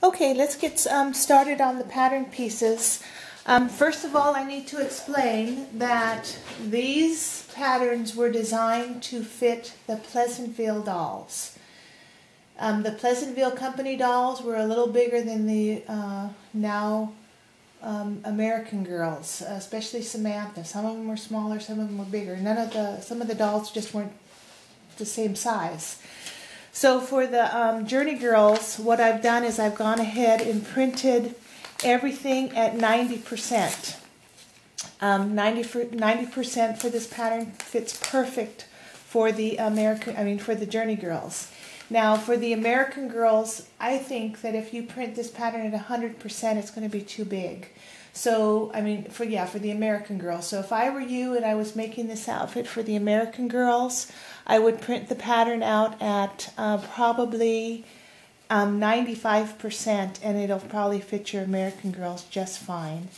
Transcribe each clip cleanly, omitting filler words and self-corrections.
Okay, let's get started on the pattern pieces. First of all, I need to explain that these patterns were designed to fit the Pleasantville dolls. The Pleasantville Company dolls were a little bigger than the now American girls, especially Samantha. Some of them were smaller, some of them were bigger. Some of the dolls just weren't the same size. So for the Journey Girls, what I've done is I've gone ahead and printed everything at 90%. 90% for this pattern fits perfect for the for the Journey Girls. Now for the American Girls, I think that if you print this pattern at 100%, it's going to be too big. So, for the American Girls. So if I were you and I was making this outfit for the American Girls, I would print the pattern out at probably 95%, and it'll probably fit your American Girls just fine.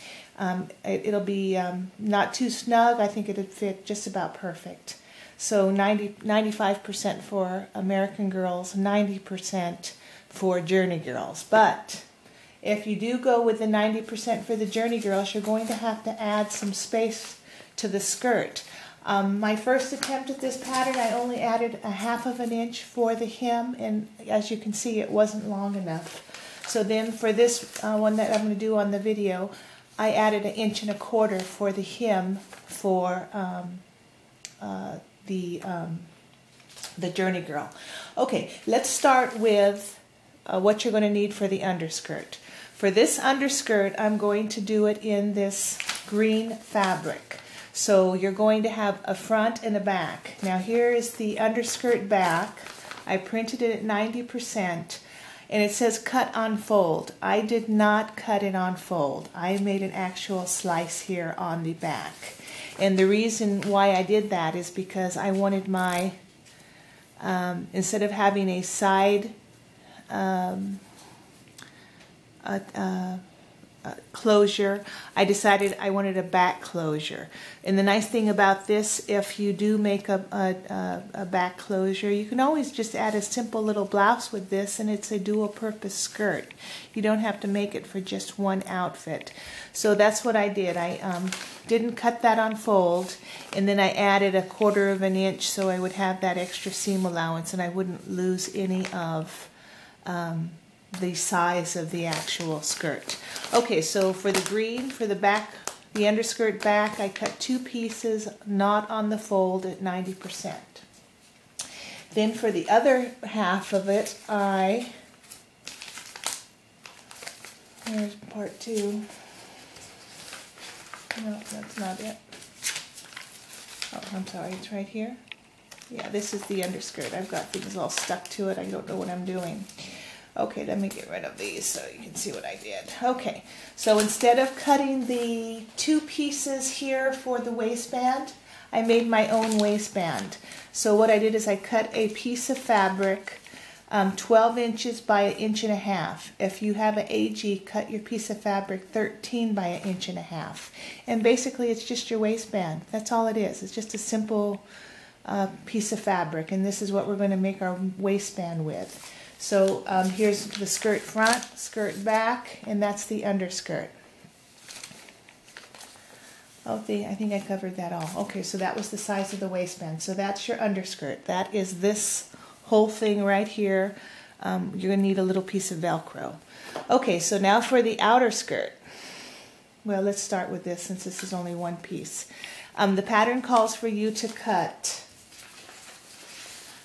It'll be not too snug. I think it'd fit just about perfect. So 95% for American Girls, 90% for Journey Girls. But if you do go with the 90% for the Journey Girls, you're going to have to add some space to the skirt. My first attempt at this pattern, I only added 1/2 of an inch for the hem, and as you can see, it wasn't long enough. So then for this one that I'm going to do on the video, I added 1 1/4 inches for the hem for the Journey Girl. Okay, let's start with what you're going to need for the underskirt. For this underskirt, I'm going to do it in this green fabric. So you're going to have a front and a back. Now here is the underskirt back. I printed it at 90%, and it says cut on fold. I did not cut it on fold. I made an actual slice here on the back. And the reason why I did that is because I wanted my, instead of having a side closure, I decided I wanted a back closure. And the nice thing about this, if you do make a back closure, you can always just add a simple little blouse with this, and it's a dual purpose skirt. You don't have to make it for just one outfit. So that's what I did. I didn't cut that on fold, and then I added 1/4 of an inch so I would have that extra seam allowance and I wouldn't lose any of the size of the actual skirt. Okay, so for the green, for the back, the underskirt back, I cut 2 pieces, not on the fold, at 90%. Then for the other half of it, here's part 2. No, that's not it. Oh, I'm sorry, it's right here. Yeah, this is the underskirt. I've got things all stuck to it. I don't know what I'm doing. Okay, let me get rid of these so you can see what I did. Okay, so instead of cutting the 2 pieces here for the waistband, I made my own waistband. So what I did is I cut a piece of fabric 12 inches by 1.5 inches. If you have an AG, cut your piece of fabric 13 by 1.5 inches. And basically it's just your waistband. That's all it is. It's just a simple piece of fabric, and this is what we're going to make our waistband with. So here's the skirt front, skirt back, and that's the underskirt. Oh, I think I covered that all. Okay, so that was the size of the waistband. So that's your underskirt. That is this whole thing right here. You're going to need a little piece of Velcro. Okay, so now for the outer skirt. Well, let's start with this since this is only one piece. The pattern calls for you to cut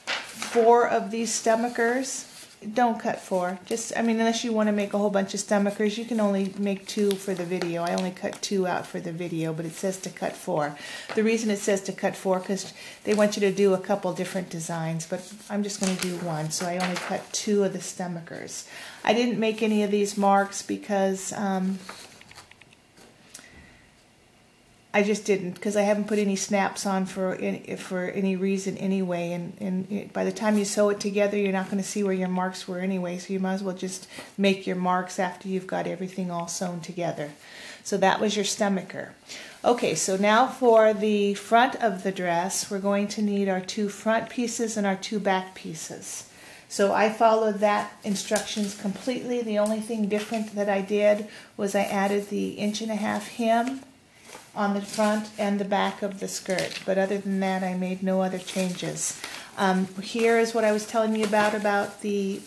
4 of these stomachers. Don't cut 4. Just, unless you want to make a whole bunch of stomachers, you can only make 2 for the video. I only cut 2 out for the video, but it says to cut 4. The reason it says to cut 4 because they want you to do a couple different designs, but I'm just going to do 1, so I only cut 2 of the stomachers. I didn't make any of these marks because I just didn't, because I haven't put any snaps on for any reason anyway, and by the time you sew it together, you're not going to see where your marks were anyway, so you might as well just make your marks after you've got everything all sewn together. So that was your stomacher. Okay, so now for the front of the dress, we're going to need our 2 front pieces and our 2 back pieces. So I followed that instructions completely. The only thing different that I did was I added the 1.5" hem on the front and the back of the skirt. But other than that, I made no other changes. Here is what I was telling you about the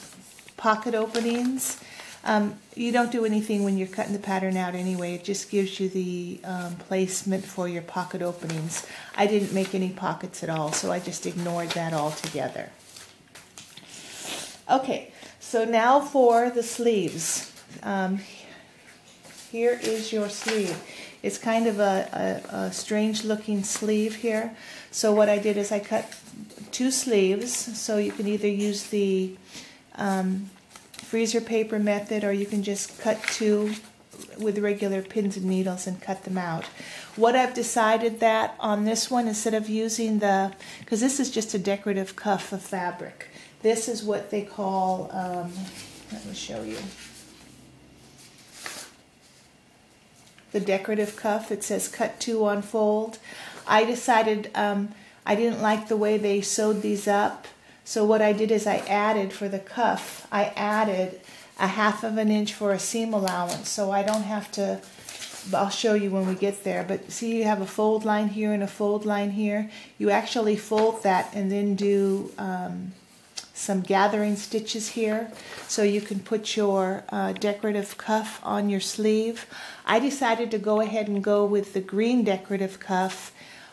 pocket openings. You don't do anything when you're cutting the pattern out anyway. It just gives you the placement for your pocket openings. I didn't make any pockets at all, so I just ignored that altogether. Okay, so now for the sleeves. Here is your sleeve. It's kind of a strange looking sleeve here. So what I did is I cut 2 sleeves, so you can either use the freezer paper method, or you can just cut 2 with regular pins and needles and cut them out. What I've decided that on this one, instead of using because this is just a decorative cuff of fabric, this is what they call, let me show you, the decorative cuff. It says cut 2 on fold. I decided I didn't like the way they sewed these up. So what I did is I added, for the cuff, I added a 1/2 inch for a seam allowance. So I don't have to, I'll show you when we get there. But see, you have a fold line here and a fold line here. You actually fold that and then do some gathering stitches here, so you can put your decorative cuff on your sleeve. I decided to go ahead and go with the green decorative cuff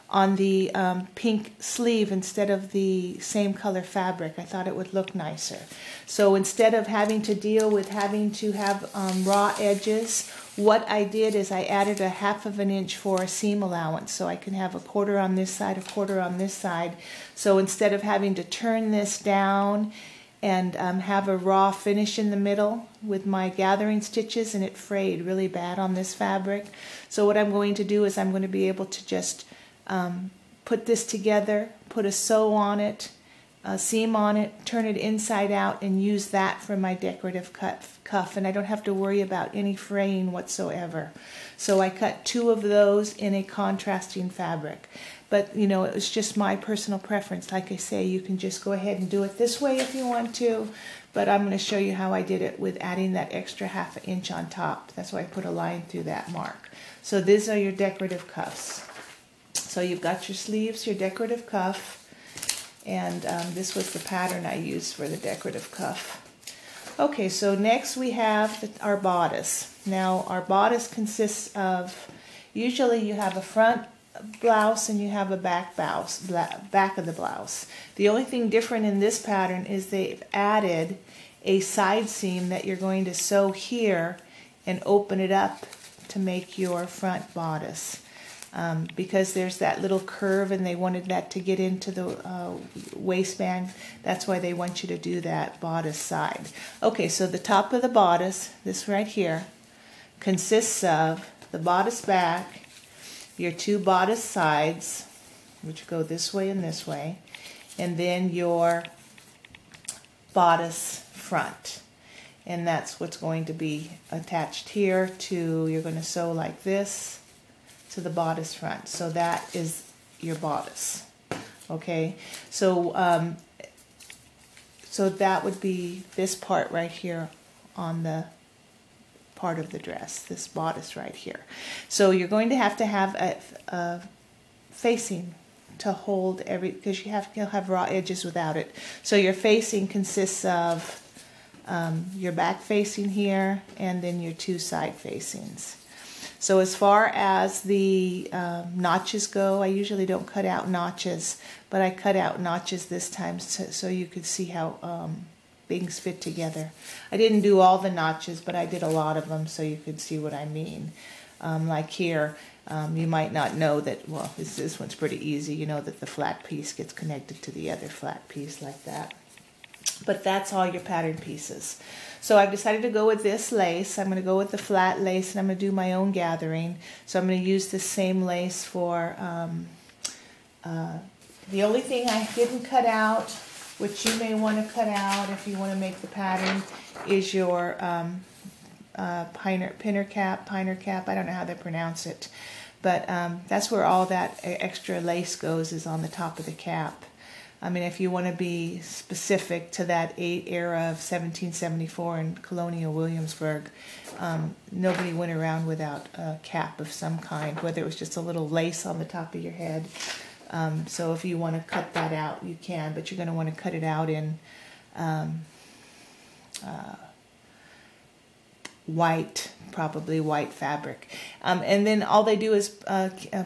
on the pink sleeve instead of the same color fabric. I thought it would look nicer. So instead of having to deal with having to have raw edges, what I did is I added a 1/2 inch for a seam allowance, so I can have a 1/4 on this side, a 1/4 on this side. So instead of having to turn this down and have a raw finish in the middle with my gathering stitches, and it frayed really bad on this fabric. So what I'm going to do is I'm going to be able to just put this together, put a sew on it, a seam on it, turn it inside out, and use that for my decorative cuff, and I don't have to worry about any fraying whatsoever. So I cut 2 of those in a contrasting fabric. But you know, it was just my personal preference. Like I say, you can just go ahead and do it this way if you want to, but I'm going to show you how I did it with adding that extra 1/2 inch on top. That's why I put a line through that mark. So these are your decorative cuffs. So you've got your sleeves, your decorative cuff, and this was the pattern I used for the decorative cuff. Okay, so next we have our bodice. Now our bodice consists of, usually you have a front blouse and you have a back blouse, back of the blouse. The only thing different in this pattern is they've added a side seam that you're going to sew here and open it up to make your front bodice. Because there's that little curve and they wanted that to get into the waistband. That's why they want you to do that bodice side. Okay, so the top of the bodice, this right here, consists of the bodice back, your 2 bodice sides, which go this way, and then your bodice front. And that's what's going to be attached here to, you're going to sew like this to the bodice front. So that is your bodice. Okay, so so that would be this part right here on the part of the dress, this bodice right here. So you're going to have a facing to hold because you'll have raw edges without it. So your facing consists of your back facing here and then your 2 side facings. So as far as the notches go, I usually don't cut out notches, but I cut out notches this time so you could see how things fit together. I didn't do all the notches, but I did a lot of them so you could see what I mean. Like here, you might not know that, well, this one's pretty easy. You know that the flat piece gets connected to the other flat piece like that. But that's all your pattern pieces. So I've decided to go with this lace. I'm going to go with the flat lace, and I'm going to do my own gathering. So I'm going to use the same lace for, the only thing I didn't cut out, which you may want to cut out if you want to make the pattern, is your piner cap, I don't know how they pronounce it. But that's where all that extra lace goes, is on the top of the cap. I mean, if you want to be specific to that era of 1774 in colonial Williamsburg, nobody went around without a cap of some kind, whether it was just a little lace on the top of your head. So if you want to cut that out, you can, but you're going to want to cut it out in white, probably white fabric. And then all they do is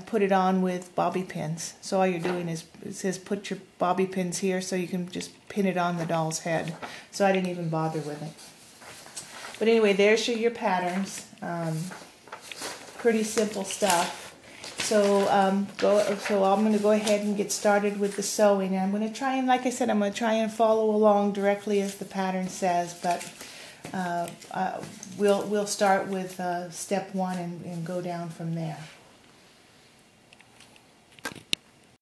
put it on with bobby pins. So all you're doing is, it says put your bobby pins here, so you can just pin it on the doll's head. So I didn't even bother with it. But anyway, there's your patterns. Pretty simple stuff. So I'm going to go ahead and get started with the sewing. And I'm going to try and, like I said, I'm going to try and follow along directly as the pattern says, but we'll start with step 1 and go down from there.